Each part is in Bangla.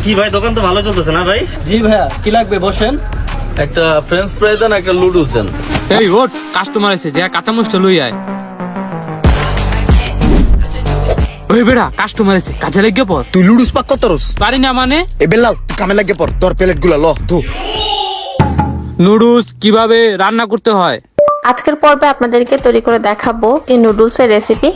কি ভাই, দোকান তো ভালো চলতেছে না ভাই? জি ভাইয়া, কি লাগবে বসেন। একটা ফ্রেঞ্চ ফ্রাই দেন, একটা লুডুস দেন। এই ওট, কাস্টমার আছে, যা কাঁচা মরিচটা লই আয়। ওই বেড়া, কাস্টমার আছে, কাজে লাগিয়ে পর। তুই লুডুস পাক কত রস পারি না মানে? এ বেলাল, তুই কামে লাগিয়ে পর, তোর প্লেট গুলা ল ধু। নুডলস কিভাবে রান্না করতে হয় আজকের পর্বে আপনাদেরকে তৈরি করে দেখাবো এই নুডলসের রেসিপি।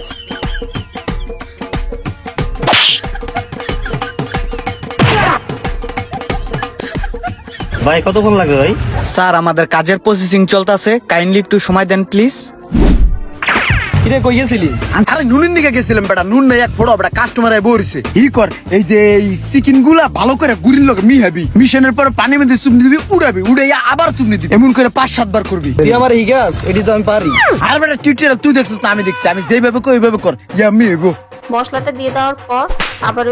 ভাই কতক্ষণ লাগবে ভাই? স্যার, আমাদের কাজের প্রসেসিং চলতেছে, কাইন্ডলি একটু সময় দেন প্লিজ। কিরে কই গেছিলি? আরে নুনের দিকে গেছিলাম বেটা, নুন নাই এক ফোড়া বেটা, কাস্টমার আই বরিছে ই কর। এই যে এই চিকেন গুলা ভালো করে গুড়ির লগে মিহাবি, মিশনের পরে পানি মধ্যে চুপনি দিবি, উড়াবি, উড়াইয়া আবার চুপনি দিবি, এমন করে 5-7 বার করবি। তুই আমার হিগাস, এটি তো আমি পারি। আর বেটা টিউটোরিয়াল তুই দেখছিস না আমি দেখছি, আমি যেভাবে কই ওইভাবে কর, ইয়াম্মি হইবো। মশলাটা দিয়ে দেওয়ার পর আবার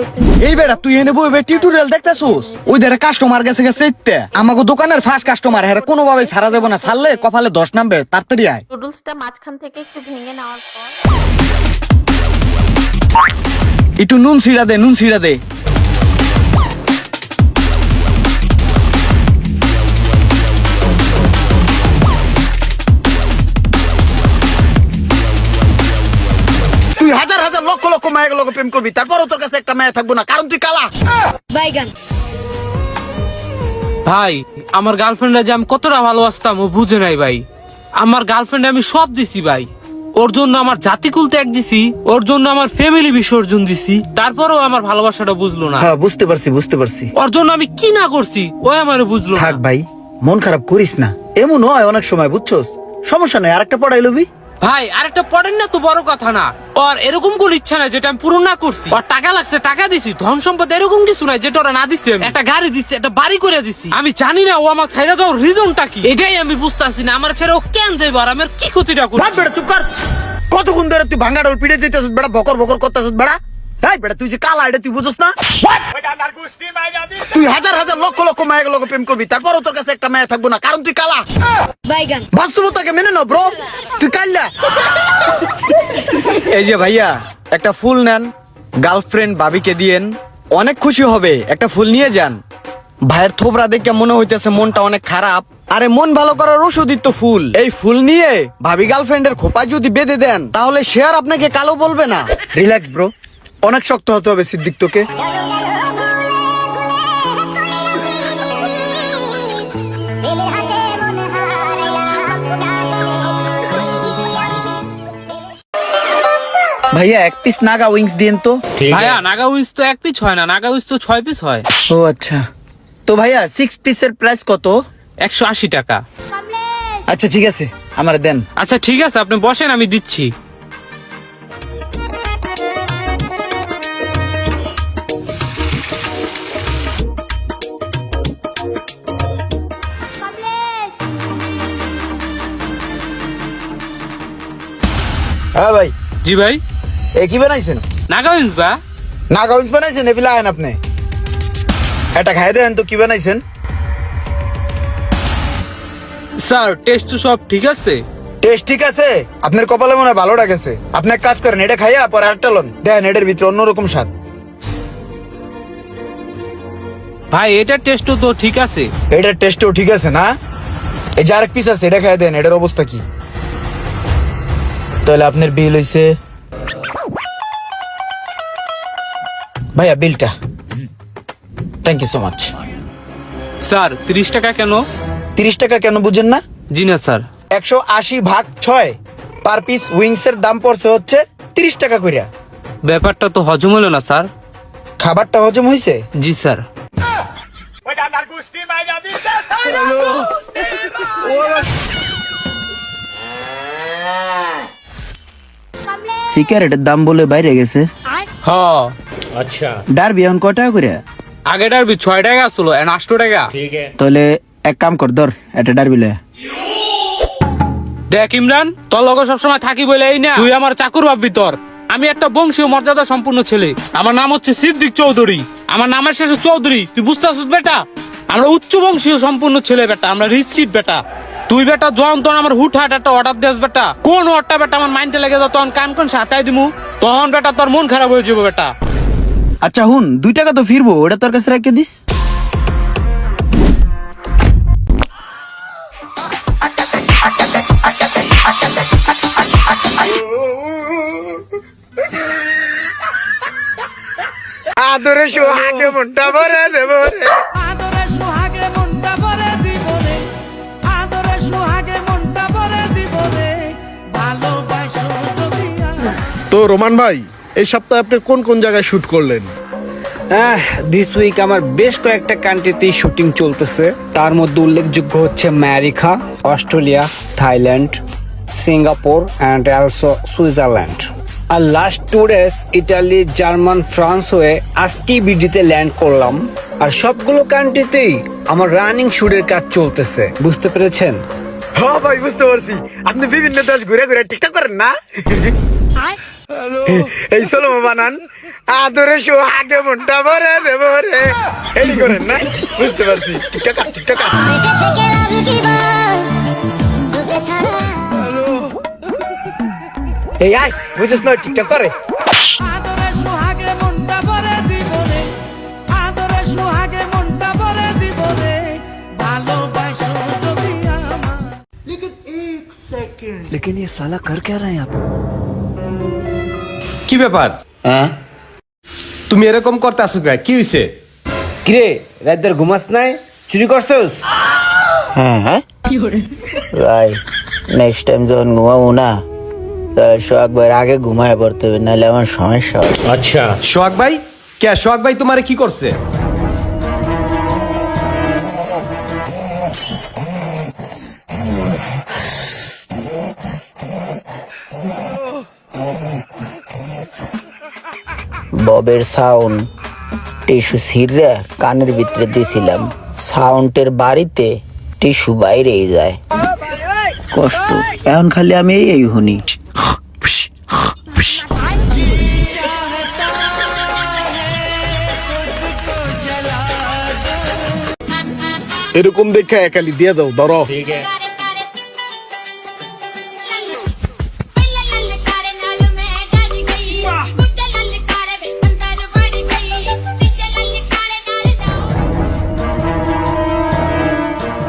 এই বেটা তুই এনে বই টিউটোরিয়াল দেখতেছোস, ওই ধারে কাস্টমার গেছে ইত্যা আমাকে দোকানের ফার্স্ট কাস্টমার, হ্যাঁ কোনোভাবে ছাড়া যাবে না, ছাড়লে কপালে 10 নামবে, তাড়াতাড়ি আয়। নুডলসটা মাঝখান থেকে একটু ভেঙে নেওয়ার পর একটু নুন ছিড়া দে, নুন ছিড়া দে। তুই হাজার হাজার লক্ষ লক্ষ মায়ের লোক প্রেম করবি, তারপরও তোর কাছে একটা মেয়ে থাকবো না, কারণ তুই কালা। ভাই, আমার গার্লফ্রেন্ডে যে আমি কতটা ভালোবাসতাম ও বুঝে নাই ভাই। আমার গার্লফ্রেন্ডে আমি সব দিছি ভাই, ওর জন্য আমার জাতিকুল ত্যাগ দিছি, ওর জন্য আমার ফ্যামিলি বিসর্জন দিছি, তারপরেও আমার ভালোবাসাটা বুঝলো না। হ্যাঁ বুঝতে পারছি, বুঝতে পারছি। ওর জন্য আমি কি না করছি ও আমার বুঝলো না। থাক ভাই, মন খারাপ করিস না, এমন হয় অনেক সময়, বুঝছস? সমস্যা নাই, আরেকটা পড়াই লবি। ভাই আরেকটা পড়েন না তো বড় কথা না, ওর এরকম কোন ইচ্ছা নাই যেটা আমি পূরণ না করছি। ওর টাকা লাগছে, টাকা দিছি, ধন সম্পদ এরকম কিছু নাই যেটা ওরা না দিছে। একটা গাড়ি দিচ্ছে, একটা বাড়ি করে দিছি। আমি জানি না ও আমার ছেড়ে যাওয়ার রিজনটা কি, এটাই আমি বুঝতেছি না। আমার ছেড়ে ও কেন যাইব আর আমার কি ক্ষতিটা করব? ভাগ বেটা, চুপ কর। কতক্ষণ ধরে তুই ভাঙা ডল পিড়ে যেতেছিস বেটা, বকর বকর করতেছিস বেটা। এই বেটা তুই যে কালা, এটা তুই বুঝছ না? তুই হাজার হাজার লক্ষ লক্ষ মায়ের লোক প্রেম করবি, তারপরও তোর কাছে একটা মেয়ে থাকবো না, কারণ তুই কালা। বাস্তবতাকে মেনে নাও ব্রো, তুই কাল্লা। এই যে ভাইয়া, একটা ফুল নেন, গার্লফ্রেন্ড ভাবিকে দিয়েন, অনেক খুশি হবে। একটা ফুল নিয়ে যান। ভাইয়ের থোবরা দেখে মনে হইতেছে মনটা অনেক খারাপ। আরে মন ভালো করার ওষুধই তো ফুল। এই ফুল নিয়ে ভাবি গার্লফ্রেন্ডের খোপায় যদি বেঁধে দেন, তাহলে সে আর আপনাকে কালো বলবে না। রিল্যাক্স ব্রো, অনেক শক্ত হতে হবে সিদ্দিক তোকে। ভাইয়া এক পিস নাগা উইংস দিন তো। ভাইয়া নাগা উইস তো এক পিস হয় না, নাগা উইস তো 6 পিস হয়। ও আচ্ছা, তো ভাইয়া 6 পিসের প্রাইস কত? 180 টাকা। আচ্ছা ঠিক আছে, আমার দেন। আচ্ছা ঠিক আছে, আপনি বসেন, আমি দিচ্ছি। হ্যাঁ ভাই। জি ভাই। এ কি বানাইছেন? নাগা উইস বা নাগা উইংস বানাইছেন? এপিলা আয়েন আপনি, এটা খাই দেন তো। কি বানাইছেন? স্যার টেস্ট তো সব ঠিক আছে। টেস্ট ঠিক আছে? আপনার কপালে মনে হয় ভালো গেছে। আপনি এক কাজ করেন, এটা খাইয়া পরে আরেকটা লন, দেখেন এটার ভিতরে অন্যরকম স্বাদ। ভাই এটার টেস্ট তো ঠিক আছে। এটার টেস্টও ঠিক আছে না? এই যে আরেক পিস আছে, এটা খাইয়া দেন, এটার অবস্থা কি? তাহলে আপনার বিল হইছে ভাইয়া, বিলটা। Thank you so much. Sir 30 টাকা কেন? 30 টাকা কেন বুঝেন না? জি না স্যার। 180 ভাগ 6 পার পিস উইংস এর দাম পড়ছে হচ্ছে 30 টাকা কইরা। ব্যাপারটা তো হজম হলো না স্যার। খাবারটা হজম হইছে? জি স্যার। সিগারেটের দাম বলে বাইরে গেছে। হ, ডারবি এখন কয় টাকা করে? আগেটার 6 টাকা আসলো, এখন 8 টাকা। তাহলে এক কাম কর, ধর এটা ডারবি লয়। দেখ ইমরান, তোর লগে সবসময় থাকি বলে এই না তুই আমার চাকর ভাববি। তোর আমি একটা বংশীয় মর্যাদা সম্পূর্ণ ছেলে, আমার নাম হচ্ছে সিদ্দিক চৌধুরী, আমার নামের শেষে চৌধুরী। তুই বুঝতে পারছিস বেটা? আমরা উচ্চ বংশীয় সম্পূর্ণ ছেলে বেটা, আমরা রিচ কিড বেটা। তুই বেটা যখন তখন আমার হুট হাট একটা অর্ডার দিস বেটা, কোন অর্ডারটা বেটা আমার মাইন্ডে লেগে যাও, তখন কান কোন সাতাই দিমু, তখন বেটা তোর মন খারাপ হয়ে যাবো বেটা। আচ্ছা হুন 2 টাকা তো ফিরবো, ওটা তোর কাছে রেখে দিস। আদরে সোহাগে মনটা ভরে দেব রে। আদরে সোহাগে মনটা ভরে দিব রে, আদরে সোহাগে মনটা ভরে দিব রে, ভালোবাসো যদি তো রোমান ভাই, এই সপ্তাহে আপনি কোন কোন জায়গায় শুট করলেন? দিস উইক আমার বেশ কয়েকটা কান্ট্রিতেই শুটিং চলতেছে। তার মধ্যে উল্লেখযোগ্য হচ্ছে America, Australia, Thailand, Singapore and also Switzerland. আর last 2 days Italy, German, France হয়ে আজকেই বিডিতে ল্যান্ড করলাম। আর সবগুলো কান্ট্রিতেই আমার রানিং শুটের কাজ চলতেছে, বুঝতে পেরেছেন? হ্যাঁ ভাই, বুঝতে পারছি। আপনি বিভিন্ন দেশ ঘুরে ঘুরে টিকটক করেন না? এই চলো বানান, আদরে সোহাগে মনটা ভরে দেব রে, এডি করেন না? বুঝতে পারছি। TikTok TikTok. এই আয়, বুঝছিস না টিকটক করে? আদরে সোহাগে মনটা ভরে দিব রে, আদরে সোহাগে মনটা ভরে দিব রে, ভালোবাসো যদি আমার। কি ব্যাপার? তুমি এরকম করতে আসো কে? কি হইছে? কিরে রাতের ঘুমাস নাই, চুরি করছস? হ্যাঁ ভাই, নেক্সট টাইম যখন ঘুমাবো না, সোহাগ ভাইয়ের আগে ঘুমায় পড়তে হবে, নাহলে আমার সমস্যা হবে। সোহাগ ভাই? কে সোহাগ ভাই তোমারে কি করছে? ববের সাউন্ড টিস্যু ছিঁড়ে কানের ভিতরে দিয়েছিলাম, সাউন্ডের বাড়িতে টিস্যু বাইরেই যায়, কষ্ট। এখন খালি আমি এই শুনি। এরকম দেখে একালি দিয়ে দাও, ধরো।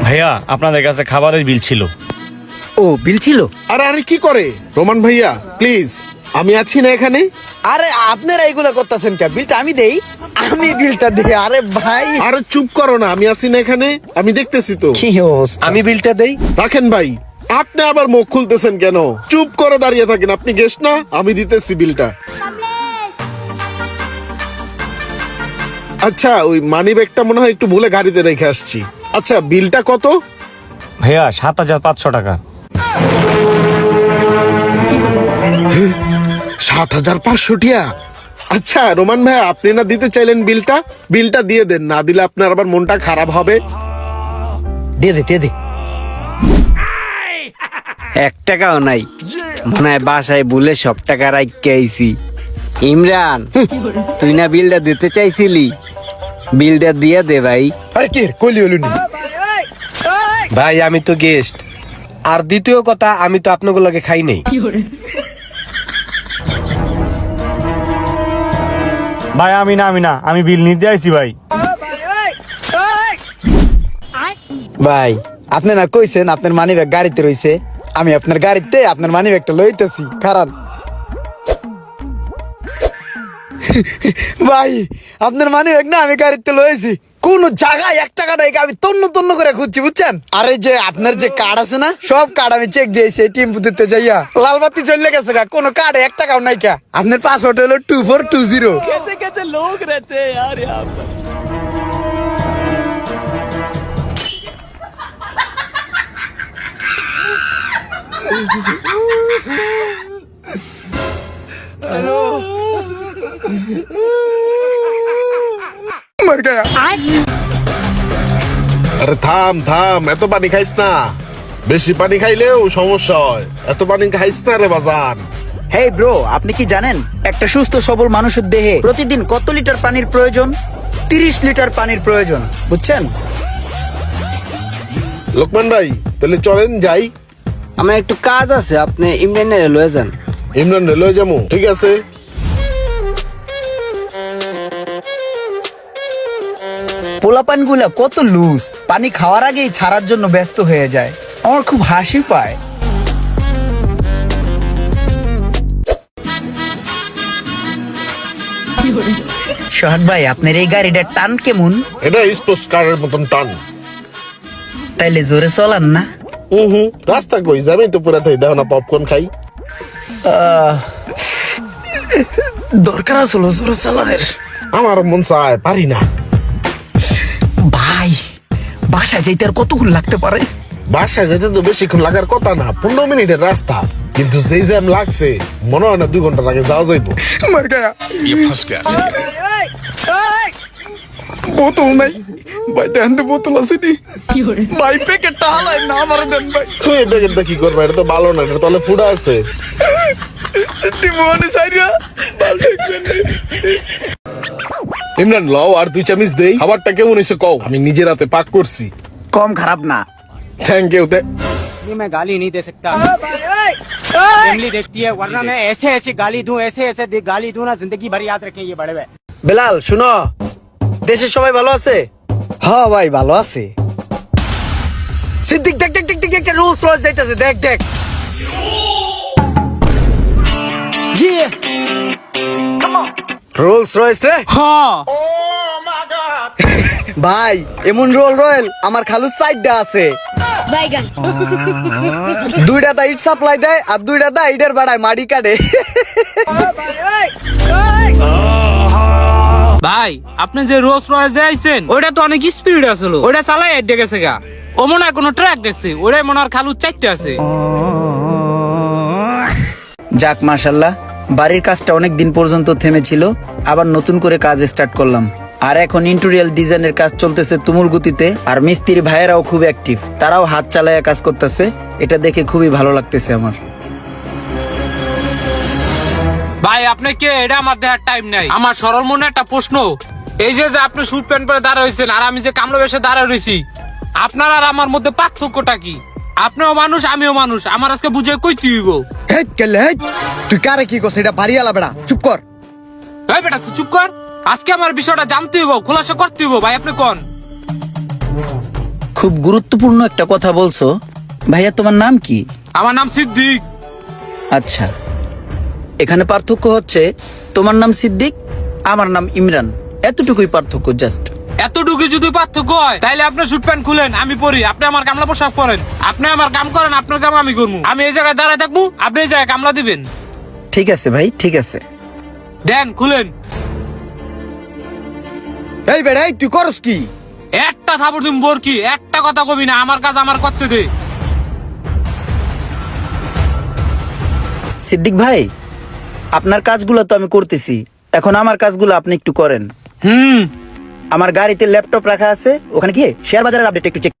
ভাইয়া, আপনাদের কাছে খাবারের বিল ছিল। ও, বিল ছিল? আরে আরে কি করে রোমান ভাইয়া, প্লিজ, আমি আছি না এখানে? আরে আপনারা এইগুলা করতেছেন কে? বিলটা আমি দেই, আমি বিলটা দেই। আরে ভাই, আরে চুপ করো না, আমি আছি না এখানে, আমি দেখতেছি তো। কি অবস্থা? আমি বিলটা দেই। রাখেন ভাই, আপনি আবার মুখ খুলতেছেন কেন? চুপ করে দাঁড়িয়ে থাকেন, আপনি গেস্ট না, আমি দিতেছি বিলটা। আচ্ছা, ওই মানি ব্যাগটা মনে হয় একটু ভুলে গাড়িতে রেখে আসছি। আচ্ছা, বিলটা কত? ভাইয়া 7,500 টাকা। 7,500 টিয়া? আচ্ছা রোমান ভাই, আপনি না দিতে চাইলেন বিলটা, বিলটা দিয়ে দেন, না দিলে আপনার আবার মনটা খারাপ হবে। দিয়ে দে। 1 টাকাও নাই, মনে হয় বাসায় বলে সব টাকা রাখতে আইছি। ইমরান, তুই না বিলটা দিতে চাইছিলি, বিলটা দিয়ে দে ভাই। আরে কি কইলি হলো নি? ভাই আমি তো গেস্ট, আর দ্বিতীয় কথা আমি তো আপনাগুলোকে খাই নাই। ভাই আমি না, আমি বিল নিতে আইছি ভাই। ভাই আপনি না কইছেন আপনার মানি ব্যাগ গাড়িতে রইছে, আমি আপনার গাড়িতে আপনার মানি ব্যাগটা লইতেছি, কারণ ভাই আপনার মানি ব্যাগ না আমি গাড়িতে লইছি, কোন জায়গায় 1 টাকা নাই, আমি তন্ন করে খুঁজছি, বুঝছেন? আরে যে আপনার যে কার্ড আছে না, সব কার্ড আমি চেক দিয়েছি টেম্পু দিতে যাইয়া, লালবাতি চলে গেছে গা, কোন কার্ডে 1 টাকাও নাই কা। আপনার পাসওয়ার্ড হলো 2420। कैसे लोग रहते हैं यार यहाँ पर। মর গয়া। আরে থাম, এত পানি খাইস না, বেশি পানি খাইলেও সমস্যা হয়, এত পানি খাইস না রে বাজান। হেই ব্রো, আপনি কি জানেন একটা সুস্থ সবল মানুষের দেহে প্রতিদিন কত লিটার পানির প্রয়োজন? 30 লিটার পানির প্রয়োজন, বুঝছেন? লোকমান ভাই তাহলে চলেন যাই। আমার একটু কাজ আছে, আপনি ইমরানের লয়ে যান। ইমরান রেলওয়ে যাবো, ঠিক আছে। পোলাপান গুলা কত লুজ, পানি খাওয়ার আগেই ছাড়ার জন্য ব্যস্ত হয়ে যায়। আমার খুব হাসি পায়। সোহাগ ভাই, আপনার এই গাড়িটার টান কেমন? এটা স্পোর্টস কারের মতন টান। তাইলে জোরে চলান না? রাস্তা কই যাবে তো পুরা থাই, দেখো না পপকর্ন খাই। দরকার আসলো জোরে চালানের। আমার মন চায়, পারি না। ভাই, বাসায় যাইতে আর কতক্ষণ লাগতে পারে? বাসায় যেতে তো বেশিক্ষণ লাগার কথা না, 15 মিনিটের রাস্তা, কিন্তু যেই জ্যাম লাগছে মনে হয় না 2 ঘন্টার আগে যাওয়া যাইবো। বোতল নাই ভাই, দেন তো বোতল আছে নি ভাই, প্যাকেটটা হালাই না আমার দেন ভাই। তুই এই প্যাকেটটা কি করবে? এটা তো ভালো না, এটা তলে ফুডা আছে। ইমরান লও আর 2 চামচ দেই। খাবারটা কেমন হয়েছে কও, আমি নিজের হাতে পাক করছি। কম খারাপ না। Thank you. मैं गाली नहीं दे सकता, फैमिली देखती है, वरना मैं ऐसे ऐसे गाली दूं, ऐसे ऐसे गाली दूं ना, जिंदगी भर याद रखें ये बड़े भाई। বেলাল শুনো, দেশের সবাই ভালো আছে? হ্যাঁ ভাই ভালো আছে। সিদ্দিক দেখ দেখ দেখ দেখ, একটা রোলস রয়েস যাইতেছে, দেখ দেখ। রোলস রয়েস রে হ্যাঁ ভাই, এমন রোল রয়েল আমার খালু সাইডটা আছে। দুইটা দা ইট সাপ্লাই দেয় আর দুইটা দা ইটের বাড়ায় মাটি কাটে। ভাই, আপনি যে রোজ রয়েস যাইছেন ওইটা তো অনেক স্পিড আসলো, ওইটা চালাই হেডে গেছে গা। ও মনে হয় কোনো ট্র্যাক গেছে, ওটাই মনে হয় খালু 4টা আছে। যাক মাশাল্লাহ, বাড়ির কাজটা অনেক দিন পর্যন্ত থেমেছিল, আবার নতুন করে কাজ স্টার্ট করলাম। আর এখন ইন্টেরিয়র ডিজাইনের কাজ চলতেছে তুমুল গতিতে, আর মিস্ত্রি ভাইয়েরাও খুব অ্যাক্টিভ, তারাও হাত চালায়া কাজ করতেছে। এটা দেখে খুবই ভালো লাগতেছে আমার। ভাই আপনি কে? এটা আমার দেখার টাইম নাই। আমার সরল মনে একটা প্রশ্ন, এই যে যে আপনি স্যুট প্যান্ট পরে দাঁড়া হয়েছেন আর আমি যে কামলা বেশে দাঁড়া রয়েছি, আপনার আর আমার মধ্যে পার্থক্যটা কি? আপনিও মানুষ আমিও মানুষ, আমার আজকে বুঝে কইতে হইব। হেট কেলে হেট, তুই কারে কি করছিস? এটা বাড়িয়ালা বেড়া, চুপ কর। এই বেটা তুই চুপ কর, আজকে আমার বিষয়টা জানতে হইব, খোলাসা করতে হইব। ভাই আপনি কোন? খুব গুরুত্বপূর্ণ একটা কথা বলছো। ভাইয়া তোমার নাম কি? আমার নাম সিদ্দিক। আচ্ছা, এখানে পার্থক্য হচ্ছে তোমার নাম সিদ্দিক, আমার নাম ইমরান, এতটুকুই পার্থক্য জাস্ট। এতটুকু যদি পার্থক্য হয় তাহলে আপনি স্যুট প্যান্ট খুলেন, আমি পরি, আপনি আমার কামলা পোশাক পরেন। আপনি আমার কাম করেন, আপনার কাম আমি করবো। আমি এই জায়গায় দাঁড়ায় থাকবো, আপনি এই জায়গায় কামলা দিবেন। ঠিক আছে ভাই, ঠিক আছে। দেন খুলেন। এই বেড়া, এই তুই করস কি? একটা থাপড় তুমি বোরকি, একটা কথা কবি না, আমার কাজ আমার করতে দে। সিদ্দিক ভাই, আপনার কাজগুলো তো আমি করতেছি, এখন আমার কাজগুলো আপনি একটু করেন। আমার গাড়িতে ল্যাপটপ রাখা আছে, ওখানে গিয়ে শেয়ার বাজারের আপডেট একটু চেক